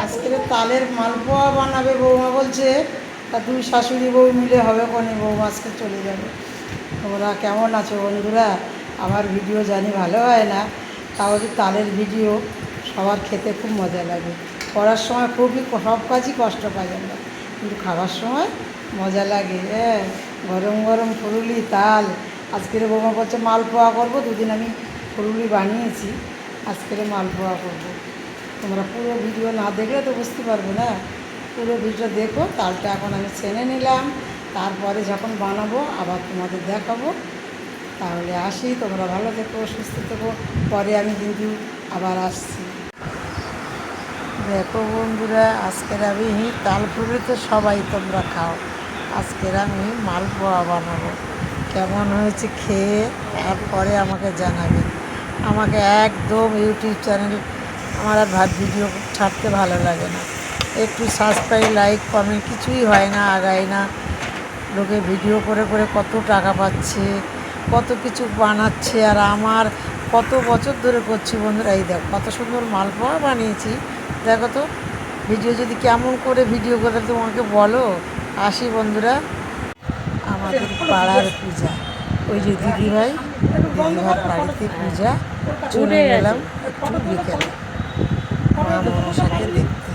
আজকে তালের মালপোয়া বানাবে বৌমা বলছে, তা দুই শাশুড়ি বউ মিলে হবে কোনে, বৌমা আজকে চলে যাবে। তোমরা কেমন আছো বন্ধুরা? আমার ভিডিও জানি ভালো হয় না, তাও যে তালের ভিডিও সবার খেতে খুব মজা লাগে। করার সময় খুবই সব কাজই কষ্ট পাই আমরা, কিন্তু খাবার সময় মজা লাগে। হ্যাঁ, গরম গরম ফুলুলি তাল। আজকের বৌমা বলছে মালপোয়া করবো, দুদিন আমি ফুলুলি বানিয়েছি, আজকের মালপোয়া করবো। তোমরা পুরো ভিডিও না দেখলে তো বুঝতে পারবে না, পুরো ভিডিও দেখো। তালটা এখন আমি ছেনে নিলাম, তারপরে যখন বানাবো আবার তোমাদের দেখাবো। তাহলে আসি, তোমরা ভালো থেকো, সুস্থ থেকো, পরে আমি কিন্তু আবার আসছি। দেখো বন্ধুরা, আজকের আমি তাল ফুলুরি তো সবাই তোমরা খাও, আজকের আমি মালপোয়া বানাবো। কেমন হয়েছে খেয়ে তারপরে আমাকে জানাবে। আমাকে একদম ইউটিউব চ্যানেল আমার আর ভিডিও ছাড়তে ভালো লাগে না, একটু সাবস্ক্রাইব লাইক কমেন্ট কিছুই হয় না, আগায় না। লোকে ভিডিও করে করে কত টাকা পাচ্ছে, কত কিছু বানাচ্ছে, আর আমার কত বছর ধরে করছি বন্ধুরা। এই দেখো কত সুন্দর মালপোয়া বানিয়েছি, দেখো তো। ভিডিও যদি কেমন করে ভিডিও করে তোমাকে বলো। আসি বন্ধুরা, আমাদের পাড়ার পূজা, ওই যে দিদিভাই, দিদিভার বাড়িতে পূজা, চলে গেলাম একটু বিকেলে মা মনসাকে দেখতে।